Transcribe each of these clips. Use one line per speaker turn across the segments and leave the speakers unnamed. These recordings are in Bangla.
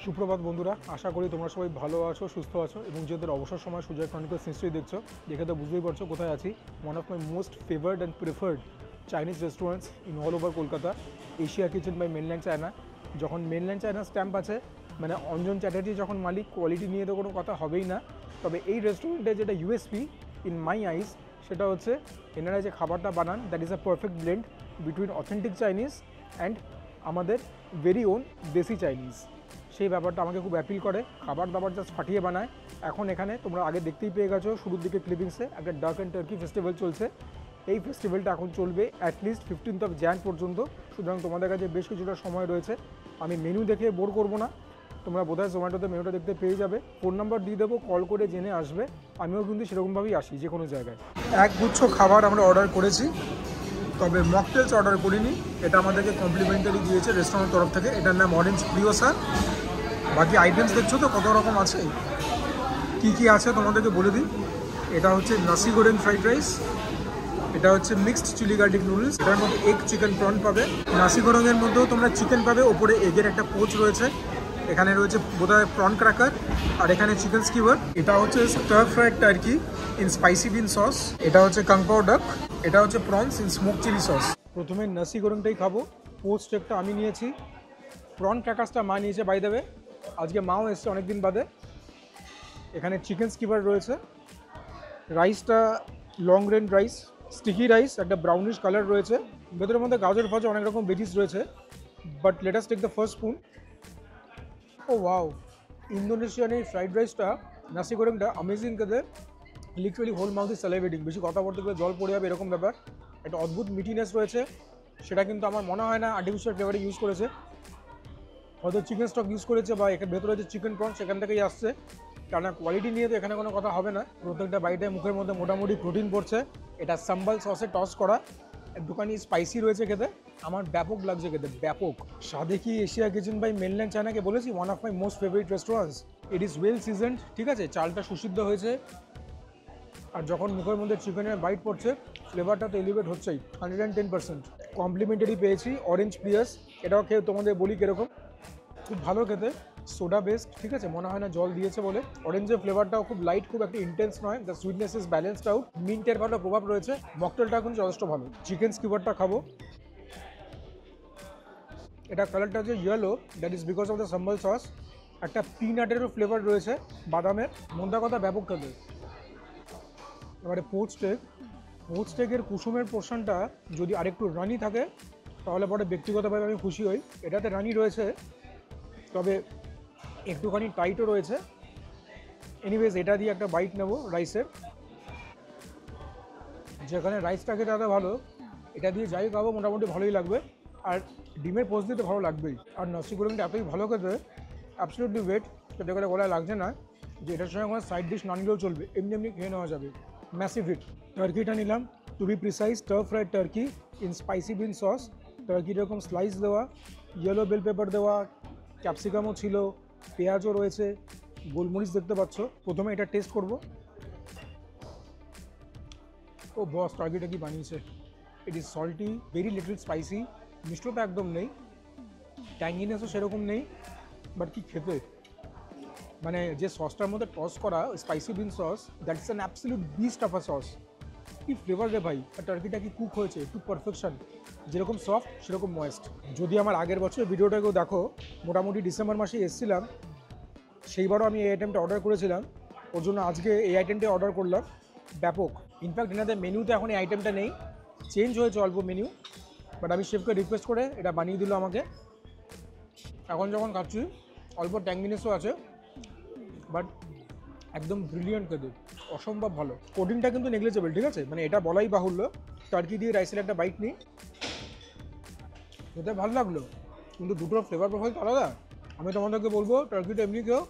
সুপ্রভাত বন্ধুরা, আশা করি তোমরা সবাই ভালো আছো, সুস্থ আছো এবং যাদের অবসর সময় সুজয় ক্রনিকলস নিশ্চয়ই দেখছো। দেখে তো বুঝতেই পারছো কোথায় আছি। One of my most favoured and preferred Chinese restaurants in all over Kolkata, Asia kitchen by mainland China. যখন মেনল্যান্ড চায়না স্ট্যাম্প আছে, মানে অঞ্জন চ্যাটার্জি যখন মালিক, কোয়ালিটি নিয়ে তো কোনো কথা হবেই না। তবে এই রেস্টুরেন্টে যেটা ইউএসপি ইন মাই আইস, সেটা হচ্ছে এনারা যে খাবারটা বানান, that is a perfect blend between authentic Chinese and আমাদের ভেরি ওন দেশি চাইনিজ। সেই ব্যাপারটা আমাকে খুব অ্যাপিল করে। খাবার দাবার জাস্ট ফাটিয়ে বানায়। এখন এখানে তোমরা আগে দেখতেই পেয়ে গেছো শুরুর দিকে ক্লিপিংসে একটা ডাক অ্যান্ড টার্কি ফেস্টিভ্যাল চলছে। এই ফেস্টিভ্যালটা এখন চলবে অ্যাটলিস্ট 15th of Jan পর্যন্ত। সুতরাং তোমাদের কাছে বেশ কিছুটা সময় রয়েছে। আমি মেনু দেখে বোর করবো না, তোমরা বোধহয় জোম্যাটোতে মেনুটা দেখতে পেয়ে যাবে। ফোন নাম্বার দিয়ে দেবো, কল করে জেনে আসবে। আমিও কিন্তু সেরকমভাবেই আসি যে কোনো জায়গায়। এক গুচ্ছ খাবার আমরা অর্ডার করেছি, তবে মকটেলস অর্ডার করিনি। এটা আমাদেরকে কমপ্লিমেন্টারি দিয়েছে রেস্টুরেন্টের তরফ থেকে। এটার নাম অরেঞ্জ প্রিওসা। বাকি আইটেমস দেখছো তো কত রকম আছে, কি কি আছে তোমাদেরকে বলে দিই। এটা হচ্ছে নাসি গোরেং ফ্রাইড রাইস, এটা হচ্ছে মিক্সড চিলি গার্লিক নুডলস, এটার মধ্যে এগ চিকেন প্রন পাবে। নাসি গোরেংয়ের মধ্যেও তোমরা চিকেন পাবে, ওপরে এগের একটা পোচ রয়েছে। এখানে রয়েছে বোধহয় প্রন ক্র্যাকার, আর এখানে চিকেন স্কিভার। এটা হচ্ছে star fried turkey in spicy bean sauce. এটা হচ্ছে কাংপাও ডাক। এটা হচ্ছে prawns in smoke chilli sauce. প্রথমে নাসি গোরেংটাই খাবো। পোচ স্টেকটা আমি নিয়েছি, প্রন ক্র্যাকার্সটা মা নিয়েছে বাই দেবে। আজকে মাও এসছে অনেকদিন বাদে। এখানে চিকেন স্কিভার রয়েছে। রাইসটা long grain rice, sticky rice, একটা ব্রাউনিশ কালার রয়েছে। ভেতরের মধ্যে গাজর ফাজর অনেক রকম ভেজিস রয়েছে। But let us take the first spoon. Oh wow, Indonesian এই ফ্রাইড রাইসটা, নাসি গোরেংটা অ্যামেজিং খেতে। Literally whole mouth is celebrating. বেশি কথা বলতে গেলে জল পড়ে যাবে এরকম ব্যাপার। একটা অদ্ভুত মিটিনেস রয়েছে, সেটা কিন্তু আমার মনে হয় না আর্টিফিশিয়াল ফ্লেভারে ইউজ করেছে। হয়তো চিকেন স্টক ইউজ করেছে, বা এখানে ভেতরে যে চিকেন প্রন সেখান থেকেই আসছে। কেননা কোয়ালিটি নিয়ে তো এখানে কোনো কথা হবে না। প্রত্যেকটা বাইটে মুখের মধ্যে মোটামুটি প্রোটিন পড়ছে। এটা সাম্বাল সসে টস করা, একটুখানি স্পাইসি রয়েছে খেতে। আমার ব্যাপক লাগছে খেতে, ব্যাপক স্বাদে। কি এশিয়া কিচেন বাই মেনল্যান্ড চায়নাকে বলেছি one of my most favourite restaurants. It is well seasoned, ঠিক আছে, চালটা সুসিদ্ধ হয়েছে। আর যখন মুখের মধ্যে চিকেনের বাইট পড়ছে, ফ্লেভারটা তো এলিভেট হচ্ছেই 110%। কমপ্লিমেন্টারি পেয়েছি অরেঞ্জ প্রিয়াস। এটাও খেয়ে তোমাদের বলি কীরকম, খুব ভালো খেতে। সোডা বেস্ট, ঠিক আছে, মনে হয় না জল দিয়েছে বলে। অরেঞ্জের ফ্লেভারটাও খুব লাইট, খুব একটা ইন্টেন্স নয়। The sweetness is balanced out. মিন্টের ভালো প্রভাব রয়েছে। মকটেলটা এখন যথেষ্ট ভালো। চিকেন স্কিভারটা খাবো। এটা কালারটা হচ্ছে yellow, that is because of the sambal sauce. একটা পিনাটেরও ফ্লেভার রয়েছে, বাদামের। মন্দা কথা ব্যাপক খেতে। এবারে পোচ স্টেকের কুসুমের পোর্শনটা যদি আরেকটু রানি থাকে তাহলে পরে ব্যক্তিগতভাবে আমি খুশি হই। এটাতে রানি রয়েছে, তবে একটুখানি টাইটও রয়েছে। এনিওয়েজ, এটা দিয়ে একটা বাইট নেব রাইসের। যেখানে রাইসটা খেতে দাদা ভালো, এটা দিয়ে যাই খাবো মোটামুটি ভালোই লাগবে। আর ডিমের পোচ দিতে ভালো লাগবেই। আর নাসি গোরেংটা এতই ভালো খেতে, অ্যাবসলিউটলি ওয়েট, খেতে গেলে গলায় লাগছে না যে এটার সঙ্গে কোনো সাইড ডিশ না নিলেও চলবে, এমনি এমনি খেয়ে নেওয়া যাবে। Massive hit. টার্কিটা নিলাম, to be precise star fried turkey in spicy bean sauce. টার্কির এরকম স্লাইস দেওয়া, ইয়েলো বেল পেপার দেওয়া, ক্যাপসিকামও ছিল, পেঁয়াজও রয়েছে, গোলমরিচ দেখতে পাচ্ছ। প্রথমে এটা টেস্ট করব। ও বস, টার্কিটা কি বানিয়েছে! It is salty, very little spicy. মিষ্টতা একদম নেই, ট্যাঙ্গিনেসও সেরকম নেই। বাট কি খেতে, মানে যে সসটার মধ্যে টস করা spicy bean sauce, that's an absolute beast of a sauce. কি ফ্লেভার রে ভাই! আর টার্কিটা কি কুক হয়েছে টু পারফেকশন, যেরকম সফট সেরকম ময়েস্ট। যদি আমার আগের বছর ভিডিওটাকেও দেখো, মোটামুটি ডিসেম্বর মাসে এসেছিলাম, সেইবারও আমি এই আইটেমটা অর্ডার করেছিলাম। ওর জন্য আজকে এই আইটেমটা অর্ডার করলাম। ব্যাপক। ইনফ্যাক্ট এনাদের মেনুতে এখন এই আইটেমটা নেই, চেঞ্জ হয়েছে অল্প মেনু। বাট আমি শেফকে রিকোয়েস্ট করে এটা বানিয়ে দিল আমাকে। এখন যখন খাচ্ছি, অল্প ট্যাঙ্গিনেসও আছে, বাট একদম ব্রিলিয়েন্ট খেতে, অসম্ভব ভালো। কোডিংটা কিন্তু নেগলিজেবল, ঠিক আছে, মানে এটা বলাই বাহুল্য। টার্কি দিয়ে রাইসের একটা বাইট নিই, খেতে ভালো লাগলো, কিন্তু দুটোর ফ্লেভার প্রোফাইল তো আলাদা। আমি তোমাদেরকে বলবো টার্কিটা এমনি কেউ,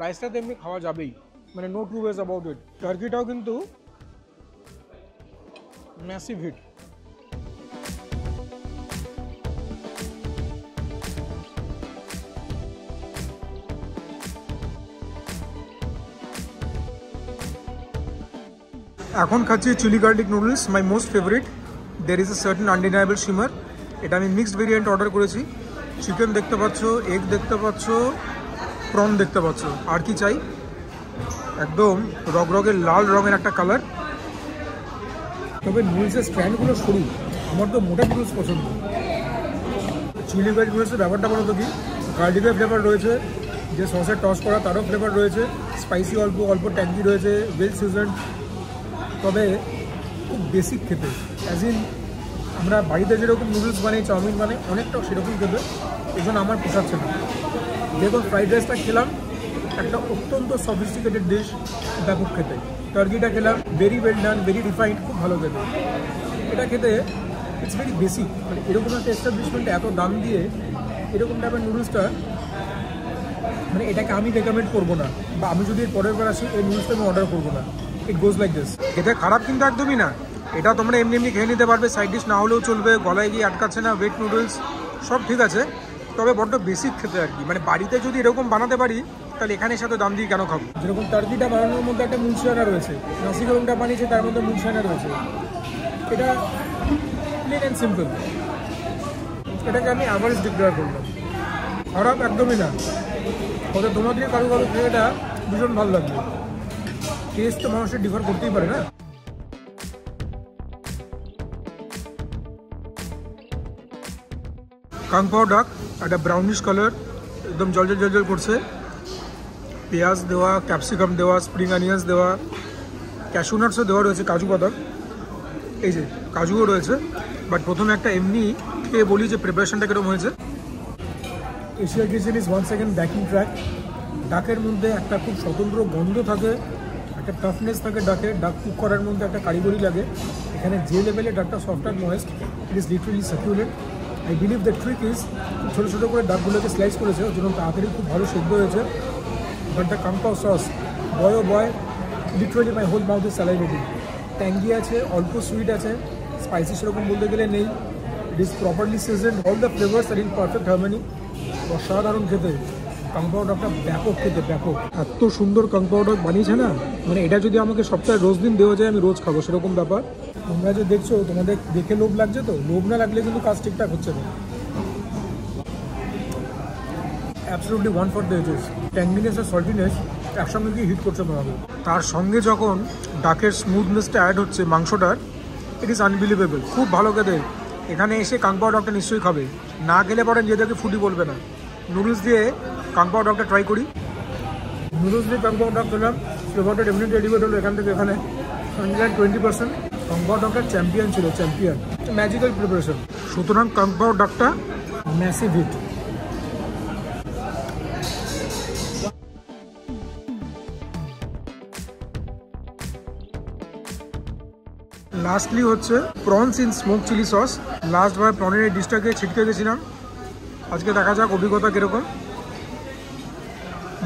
রাইসটা তো এমনি খাওয়া যাবেই, মানে no two ways about it. টার্কিটাও কিন্তু ম্যাসিভ হিট। এখন খাচ্ছি chilli garlic noodles, my most favourite. There is a certain undeniable shimmer. এটা আমি মিক্সড ভেরিয়েন্ট অর্ডার করেছি। চিকেন দেখতে পাচ্ছ, এগ দেখতে পাচ্ছ, প্রন দেখতে পাচ্ছ, আর কি চাই। একদম রগরগের লাল রঙের একটা কালার। তবে নুডলসের স্ট্র্যান্ডগুলো সরু, আমার তো মোটা নুডলস পছন্দ। চিলি ভেজ নুডলসের ব্যাপারটা বলো তো কি, গার্লিকের ফ্লেভার রয়েছে, যে সসের টস করা তারও ফ্লেভার রয়েছে, স্পাইসি অল্প অল্প ট্যাঙ্কি রয়েছে, ওয়েল সিজন্ড। তবে খুব বেসিক খেতে, অ্যাজ ইন আমরা বাড়িতে যেরকম নুডলস বানাই, চাউমিন বানাই, অনেকটাও সেরকম খেতে, এই জন্য আমার পোষাচ্ছে না। যেরকম ফ্রাইড রাইসটা খেলাম একটা অত্যন্ত সফিস্টিকেটেড ডিশ, ব্যাপক খেতে। টার্কিটা খেলাম very well done, very refined, খুব ভালো খেতে। এটা খেতে ইটস ভেরি বেসিক, মানে এরকম একটা এস্টাবলিশমেন্টে এত দাম দিয়ে এরকম টাইপের নুডলসটা, মানে এটাকে আমি রেকমেন্ড করবো না, বা আমি যদি পরের বার আসি এই নুডলসটা আমি অর্ডার করবো না। ইট গোজ লাইক দিস। খেতে খারাপ কিন্তু একদমই না, এটা তোমরা এমনি এমনি খেয়ে নিতে পারবে, সাইড ডিশ না হলেও চলবে, গলায় গিয়ে আটকাচ্ছে না, ওয়েট নুডলস সব ঠিক আছে। তবে বড্ড বেসিক খেতে আর কি, মানে বাড়িতে যদি এরকম বানাতে পারি তাহলে এখানের সাথে দাম দিয়ে কেন খাবো। যেরকম টার্কিটা বানানোর মধ্যে একটা মুলশানা রয়েছে, নাসিগরমটা বানিয়েছে তার মধ্যে মুলশানা রয়েছে, এটা প্লেন অ্যান্ড সিম্পল, এটাকে আমি অ্যাভারেজ ডিক্লেয়ার করলাম, খারাপ একদমই না। তবে তোমাদের কারো কারো খেয়ে এটা ভীষণ ভালো লাগবে। টেস্ট তো মানুষের ডিফার করতেই পারে না। কাং পাও ডাক একটা ব্রাউনিশ কালার, একদম জল জল জল জল করছে, পেঁয়াজ দেওয়া, ক্যাপসিকাম দেওয়া, স্প্রিং অনিয়ন্স দেওয়া, ক্যাশু নাটসও দেওয়া রয়েছে, কাজু বাদাম, এই যে কাজুও রয়েছে। বাট প্রথমে একটা এমনি খেয়ে বলি যে প্রিপারেশনটা কীরকম হয়েছে। Asia kitchen is one second backing track. ডাকের মধ্যে একটা খুব স্বতন্ত্র গন্ধ থাকে, একটা টাফনেস থাকে ডাকে, ডাক কুক করার মধ্যে একটা কারিগরি লাগে। এখানে যে লেভেলে ডাকটা soft and moist, it is literally succulent. I believe the trick is খুব ছোটো ছোটো করে ডাকগুলোকে স্লাইস করেছে, ওর জন্য তাড়াতাড়ি খুব ভালো সেদ্ধ হয়েছে। But the kung pao sauce, boy oh boy, literally my whole mouth is salivating. Tangy আছে, অল্প সুইট আছে, স্পাইসি সেরকম বলতে গেলে নেই। It is properly seasoned, all the flavours are in perfect harmony. অসাধারণ খেতে, কাং পাও ডাকটা ব্যাপক খেতে, ব্যাপক। এত সুন্দর কাং পাও ডাক বানিয়েছে না, মানে এটা যদি আমাকে সপ্তাহে রোজ দিন দেওয়া যায় আমি রোজ খাবো, সেরকম ব্যাপার। তোমরা যে দেখছো তোমাদের দেখে লোভ লাগছে, তো লোভ না লাগলে কিন্তু কাজ ঠিকঠাক হচ্ছে না। Absolutely one for the ages. Tanginess আর সল্টিনেস একসঙ্গে গিয়ে হিট করছে তোমাকে, তার সঙ্গে যখন ডাকের স্মুথনেসটা অ্যাড হচ্ছে মাংসটার, ইট ইজ আনবিলিভেবল, খুব ভালো খেতে। এখানে এসে কাং পাও ডাকটা নিশ্চয়ই খাবে, না খেলে পরে নিজেদেরকে ফুডি বলবে না। নুডলস দিয়ে কাং পাও ডাকটা ট্রাই করি। নুডলস দিয়ে কাং পাও ডাক খেলাম, ফ্লেভারটা ডেফিনেটলি এলিভেট হলো এখান থেকে এখানে 120%। কাং পাও ডাকটা চ্যাম্পিয়ন ছিল, চ্যাম্পিয়ন, ম্যাজিক্যাল প্রিপারেশন। সুতরাং কাং পাও ডাকটা ম্যাসিভ হিট। লাস্টলি হচ্ছে prawns in smoke chilli sauce. লাস্টবার প্রনের এই ডিশটাকে ছিটকে গেছিলাম, আজকে দেখা যাক অভিজ্ঞতা কীরকম।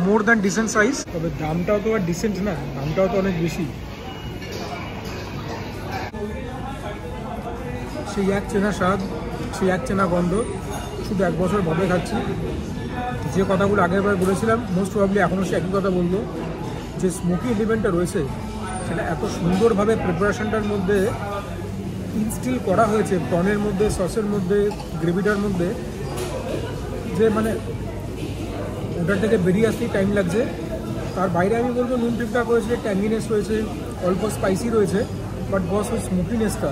মোর দ্যান ডিসেন্ট সাইজ, তবে দামটাও তো আর ডিসেন্ট না, দামটাও তো অনেক বেশি। সেই এক চেনা স্বাদ, সেই এক চেনা গন্ধ, শুধু 1 বছর বাদে খাচ্ছি। যে কথাগুলো আগের বার বলেছিলাম মোস্ট প্রবাবলি এখনও সে একই কথা বলবো, যে স্মোকি এলিমেন্টটা রয়েছে সেটা এত সুন্দরভাবে প্রিপারেশনটার মধ্যে ইনস্টিল করা হয়েছে, প্রনের মধ্যে, সসের মধ্যে, গ্রেভিটার মধ্যে, যে মানে ওটার থেকে বেরিয়ে আসতেই টাইম লাগছে। তার বাইরে আমি বলবো নুন ঠিকঠাক হয়েছে, ট্যাঙ্গিনেস রয়েছে, অল্প স্পাইসি রয়েছে, বাট বস ওই স্মোকিনেসটা,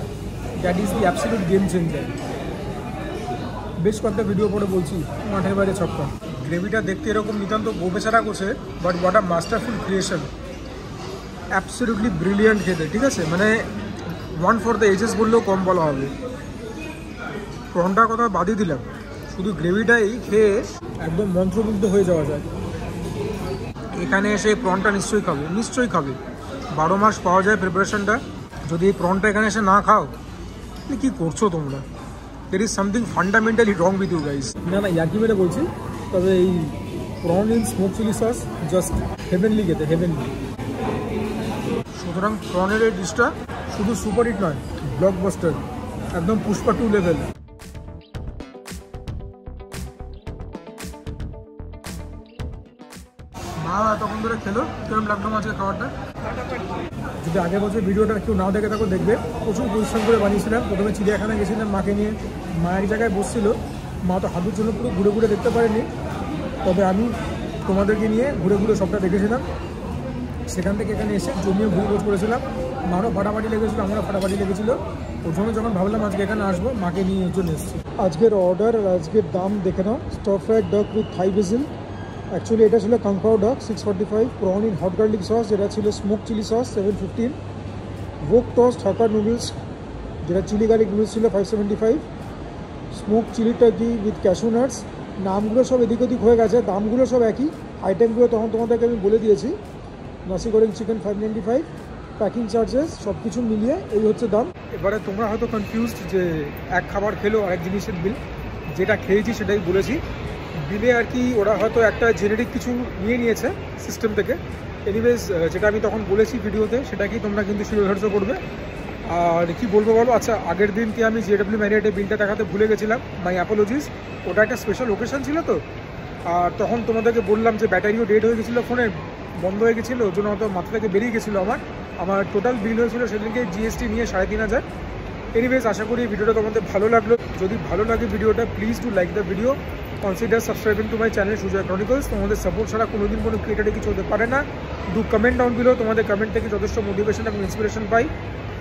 that is the absolute game changer. বেশ কয়েকটা ভিডিও পরে বলছি, মাঠের বাইরে ছক্কা। গ্রেভিটা দেখতে এরকম নিতান্ত গোবেচারা করছে, but what a masterful creation, absolutely brilliant খেতে, ঠিক আছে। মানে ওয়ান ফর দ্য এজেস বললেও কম বলা হবে। প্রনটার কথা বাদই দিলাম, শুধু গ্রেভিটাই খেয়ে একদম মন্ত্রমুগ্ধ হয়ে যাওয়া যায়। এখানে এসে প্রনটা নিশ্চয়ই খাবে, নিশ্চয়ই খাবে। 12 মাস পাওয়া যায় প্রিপারেশনটা। যদি এই প্রনটা এখানে এসে না খাও, কী করছো তোমরা? There is something fundamentally wrong with you guys. না না, ইয়াকি মেরে বলছি, তবে এই prawn in smoke chilli sauce just heavenly খেতে, হেভেনলি। সুতরাং প্রনের এই ডিশটা শুধু সুপার হিট নয়, ব্লকবাস্টার, একদম পুষ্পা 2 লেভেল। মা এতক্ষণ ধরে খেলো, কিরকম লাগলো আজকে খাবারটা? যদি আগের বছর ভিডিওটা কেউ নাও দেখে থাকো দেখবে, প্রচুর পরিশ্রম করে বানিয়েছিলাম। প্রথমে চিড়িয়াখানায় গেছিলাম মাকে নিয়ে, মা এক জায়গায় বসছিল, মা তো হাঁটুর জন্য পুরো ঘুরে ঘুরে দেখতে পারেনি। তবে আমি তোমাদেরকে নিয়ে ঘুরে ঘুরে সবটা দেখেছিলাম। সেখান থেকে এখানে এসে জমিয়ে ভুল করেছিলাম, মারও ফাটাফাটি লেগেছিলো, আমারও ফাটাফাটি লেগেছিলো। ওর জন্য যখন ভাবলাম আজকে এখানে আসবো, মাকে নিয়ে এর জন্য এসেছি। আজকের অর্ডার আর আজকের দাম দেখে নাও। Star fried duck with Thai basil, actually এটা ছিল kung pao duck 645, prawn in hot garlic sauce যেটা ছিল smoke chilli sauce 715, wok tossed hakka noodles যেটা চিলি গার্লিক নুডলস ছিল 575, smoke chilli turkey with cashew nuts. নামগুলো সব এদিক ওদিক হয়ে গেছে, দামগুলো সব একই, আইটেমগুলো তখন তোমাদেরকে আমি বলে দিয়েছি। নাসি গোরেং চিকেন 595, প্যাকিং চার্জেস সব কিছু মিলিয়ে এই হচ্ছে দাম। এবারে তোমরা হয়তো কনফিউজড যে এক খাবার খেলো আরেক জিনিসের বিল, যেটা খেয়েছি সেটাই বলেছি। বিলে আর কি ওরা হয়তো একটা জেনেরিক কিছু নিয়ে নিয়েছে সিস্টেম থেকে। এনিওয়েজ যেটা আমি তখন বলেছি ভিডিওতে সেটাকেই তোমরা কিন্তু শিরোধার্য করবে। আর কি বলবো বলো, আচ্ছা আগের দিনকে আমি জেডব্লিউ ম্যারিয়েটে বিলটা দেখাতে ভুলে গেছিলাম, মাই অ্যাপোলজিস। ওটা একটা স্পেশাল ওকেশন ছিল তো, আর তখন তোমাদেরকে বললাম যে ব্যাটারিও ডেড হয়ে গেছিলো, ফোনে বন্ধ হয়ে গেছিলো, ওর জন্য হয়তো মাথা থেকে বেরিয়ে গেছিলো আমার টোটাল বিল হয়েছিল সেদিনকে জিএসটি নিয়ে 3500। এনিওয়েজ আশা করি ভিডিওটা তোমাদের ভালো লাগলো। যদি ভালো লাগে ভিডিওটা, please do like the video, consider subscribing to my channel Sujoy chronicles. তোমাদের সাপোর্ট ছাড়া কোনোদিন কোনো ক্রিয়েটারে কিছু হতে পারে না। ডু কমেন্ট ডাউন বিলো, তোমাদের কমেন্ট থেকে যথেষ্ট মোটিভেশন এবং ইন্সপিরেশন পাই।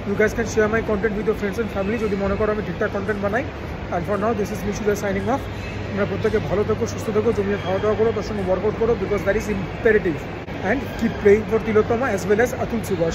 You guys can share my content with your friends and family যদি মনে করো আমি ঠিকঠাক কন্টেন্ট বানাই। And for now this is me Sujoy signing off. তোমরা প্রত্যেকে ভালো থেকো, সুস্থ থেকো, জমিয়ে খাওয়া দাওয়া করো, তার সঙ্গে ওয়ার্কআউট করো, because that is imperative. And keep praying for Tilottama as well as Atul Subhash.